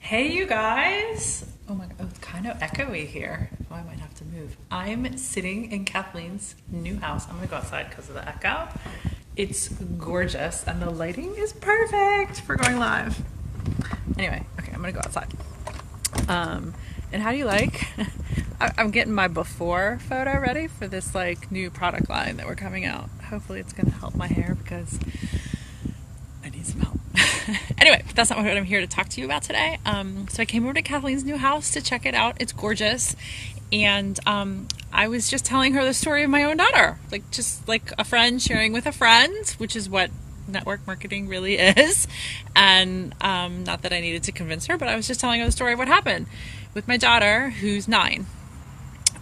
Hey, you guys! Oh my god, oh, it's kind of echoey here. Oh, I might have to move. I'm sitting in Kathleen's new house. I'm gonna go outside because of the echo. It's gorgeous and the lighting is perfect for going live. Anyway, okay, I'm gonna go outside. And how do you like? I'm getting my before photo ready for this like new product line that we're coming out. Hopefully, it's gonna help my hair because I need some help. Anyway, that's not what I'm here to talk to you about today. So I came over to Kathleen's new house to check it out. It's gorgeous. And I was just telling her the story of my own daughter, like just like a friend sharing with a friend, which is what network marketing really is. And not that I needed to convince her, but I was just telling her the story of what happened with my daughter, who's 9.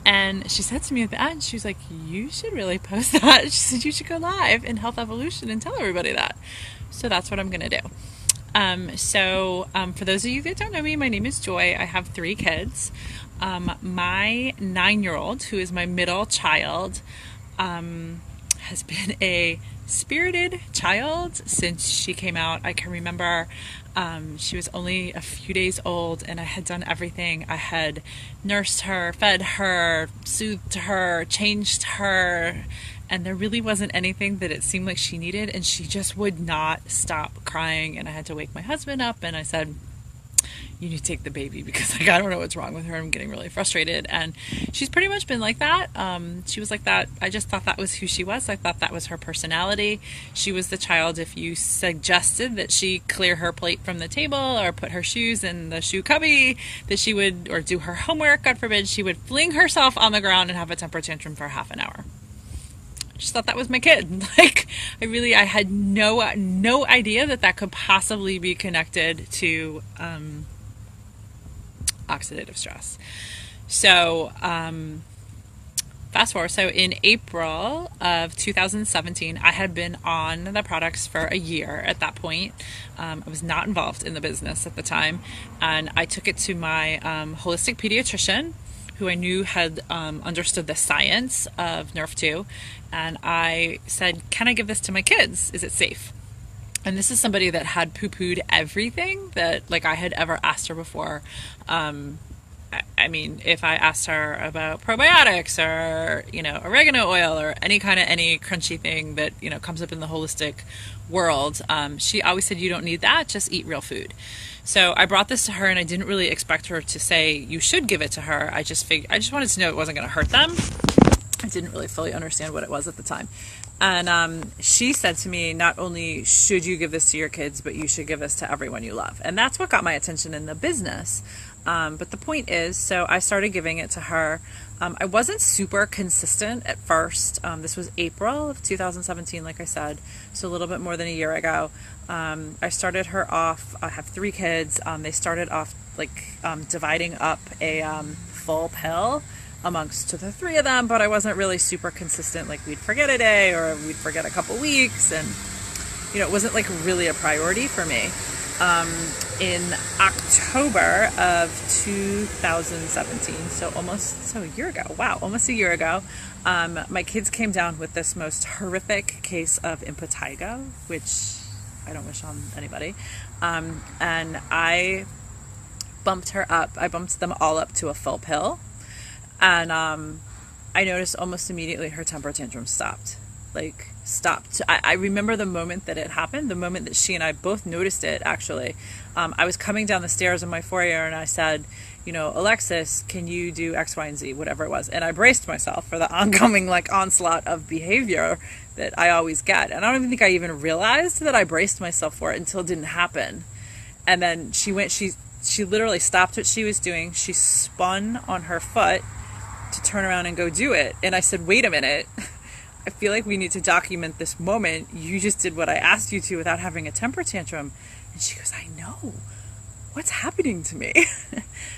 And she said to me at the end, she was like, you should really post that. She said, you should go live in Health Evolution and tell everybody that. So that's what I'm going to do. For those of you that don't know me, my name is Joy. I have 3 kids. My 9-year-old, who is my middle child, has been a spirited child since she came out. I can remember she was only a few days old and I had done everything. I had nursed her, fed her, soothed her, changed her, and there really wasn't anything that it seemed like she needed, and she just would not stop crying. And I had to wake my husband up and I said, you need to take the baby because like I don't know what's wrong with her. I'm getting really frustrated. And she's pretty much been like that. She was like that. I just thought that was who she was. I thought that was her personality. She was the child, if you suggested that she clear her plate from the table or put her shoes in the shoe cubby, that she would, or do her homework, God forbid, she would fling herself on the ground and have a temper tantrum for half an hour. I just thought that was my kid. Like, I had no idea that could possibly be connected to oxidative stress. So, fast forward. So in April of 2017, I had been on the products for a year at that point. I was not involved in the business at the time. And I took it to my holistic pediatrician, who I knew had understood the science of Nrf2. And I said, can I give this to my kids? Is it safe? And this is somebody that had poo-pooed everything that like I had ever asked her before. I mean, if I asked her about probiotics or, oregano oil or any crunchy thing that, comes up in the holistic world, she always said, you don't need that, just eat real food. So I brought this to her and I didn't really expect her to say, you should give it to her. I just wanted to know it wasn't going to hurt them. I didn't really fully understand what it was at the time. And she said to me, not only should you give this to your kids, but you should give this to everyone you love. And that's what got my attention in the business. But the point is, so I started giving it to her. I wasn't super consistent at first. This was April of 2017, like I said, so a little bit more than a year ago. I started her off. I have 3 kids. They started off dividing up a full pill amongst the 3 of them, but I wasn't really super consistent. Like we'd forget a day or we'd forget a couple weeks, and it wasn't like really a priority for me. In October of 2017, so a year ago, almost a year ago, my kids came down with this most horrific case of impetigo, which I don't wish on anybody. And I bumped them all up to a full pill. And I noticed almost immediately her temper tantrum stopped. I remember the moment that it happened, the moment that she and I both noticed it, actually. I was coming down the stairs in my foyer and I said, Alexis, can you do X, Y, and Z, whatever it was. And I braced myself for the oncoming onslaught of behavior that I always get. And I don't even think I even realized that I braced myself for it until it didn't happen. And then she literally stopped what she was doing. She spun on her foot to turn around and go do it. And I said, wait a minute. I feel like we need to document this moment. You just did what I asked you to without having a temper tantrum. And she goes, I know. What's happening to me?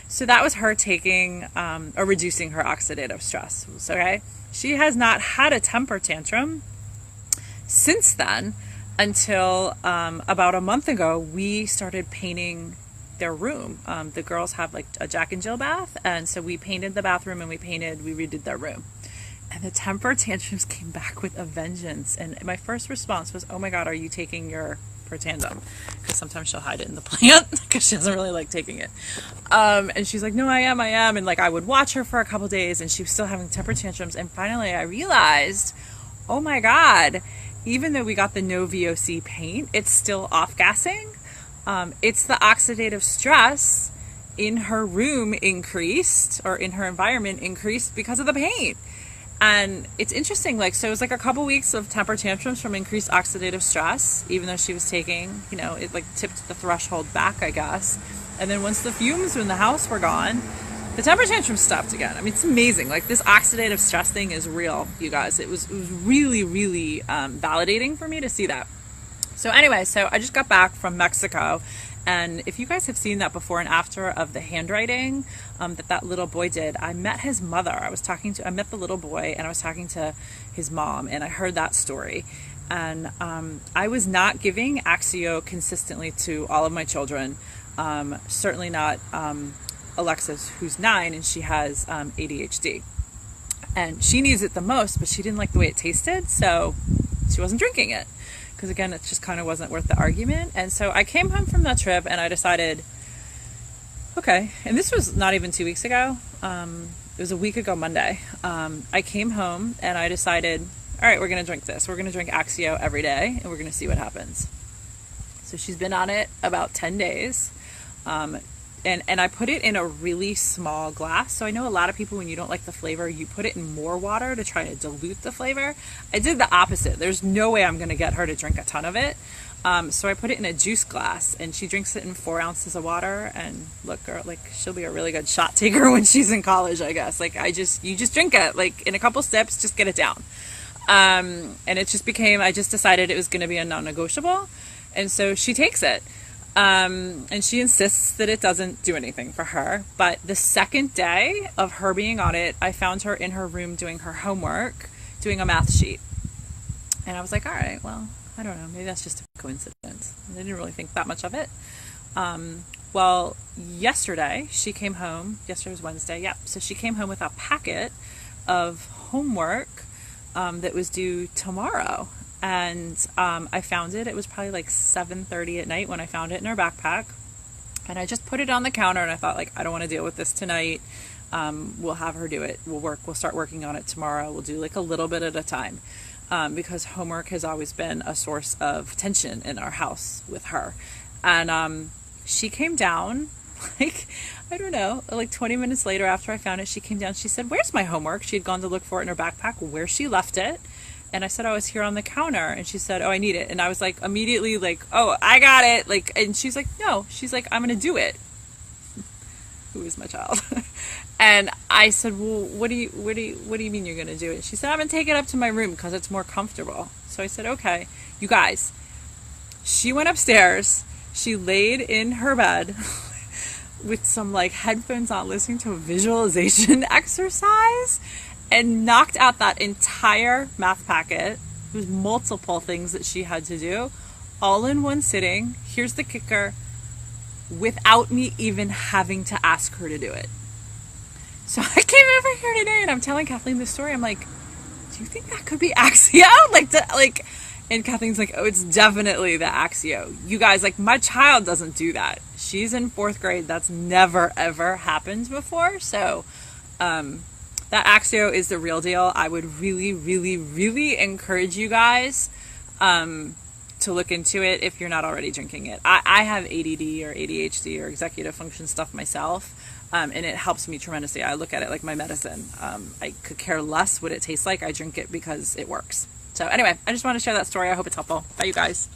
So that was her taking or reducing her oxidative stress. Okay. She has not had a temper tantrum since then until about a month ago, we started painting their room. The girls have a Jack and Jill bath, and so we painted the bathroom and we redid their room. And the temper tantrums came back with a vengeance. And my first response was, oh my God, are you taking your Tandem, because sometimes she'll hide it in the plant because she doesn't really like taking it. And she's like, no, I am. And like, I would watch her for a couple days and she was still having temper tantrums. And finally I realized, oh my God, even though we got the no VOC paint, it's still off-gassing. It's the oxidative stress in her room increased, or in her environment increased, because of the paint. And it's interesting, like, so it was like a couple weeks of temper tantrums from increased oxidative stress, even though she was taking, you know, it like tipped the threshold back, I guess. And then once the fumes in the house were gone, the temper tantrums stopped again. I mean, it's amazing. Like, this oxidative stress thing is real, you guys. It was really, really validating for me to see that. So anyway, so I just got back from Mexico, and if you guys have seen that before and after of the handwriting that little boy did, I met his mother. I met the little boy, and I was talking to his mom, and I heard that story. And I was not giving Axio consistently to all of my children. Certainly not Alexis, who's 9, and she has ADHD. And she needs it the most, but she didn't like the way it tasted, so she wasn't drinking it. Because again, it just kind of wasn't worth the argument. And so I came home from that trip and I decided, okay, and this was not even 2 weeks ago. It was a week ago Monday. I came home and I decided, all right, we're going to drink this. We're going to drink Axio every day and we're going to see what happens. So she's been on it about 10 days. And I put it in a really small glass. So I know a lot of people, when you don't like the flavor, you put it in more water to try to dilute the flavor. I did the opposite. There's no way I'm going to get her to drink a ton of it. So I put it in a juice glass, and she drinks it in 4 ounces of water. And look, girl, like, she'll be a really good shot taker when she's in college, I guess. Like, you just drink it, like, in a couple sips, just get it down. And it just became, I just decided it was going to be a non-negotiable. And so she takes it. And she insists that it doesn't do anything for her. But the second day of her being on it, I found her in her room doing her homework, doing a math sheet. And I was like, all right, well, I don't know, maybe that's just a coincidence. I didn't really think that much of it. Well, yesterday she came home. Yesterday was Wednesday. Yep. So she came home with a packet of homework that was due tomorrow. And I found it. It was probably like 7:30 at night when I found it in her backpack. And I just put it on the counter, and I thought, like, I don't want to deal with this tonight. We'll have her do it. We'll start working on it tomorrow. We'll do like a little bit at a time. Because homework has always been a source of tension in our house with her. And she came down, like, I don't know, like 20 minutes later after I found it, she came down. She said, where's my homework? She had gone to look for it in her backpack, where she left it. And I said, oh, it's here on the counter. And she said, oh, I need it. And I was like, immediately like, oh, I got it. Like, and she's like, no, she's like, I'm going to do it. Who is my child? And I said, well, what do you mean you're going to do it? She said, I'm going to take it up to my room because it's more comfortable. So I said, okay. You guys, she went upstairs. She laid in her bed with some like headphones on, listening to a visualization exercise, and knocked out that entire math packet. There was multiple things that she had to do, all in one sitting. Here's the kicker: without me even having to ask her to do it. So I came over here today and I'm telling Kathleen this story. I'm like, do you think that could be Axio? And Kathleen's like, oh, it's definitely the Axio. You guys, like, my child doesn't do that. She's in 4th grade. That's never, ever happened before. So, that Axio is the real deal. I would really, really, really encourage you guys to look into it if you're not already drinking it. I have ADD or ADHD or executive function stuff myself, and it helps me tremendously. I look at it like my medicine. I could care less what it tastes like. I drink it because it works. So anyway, I just want to share that story. I hope it's helpful. Bye, you guys.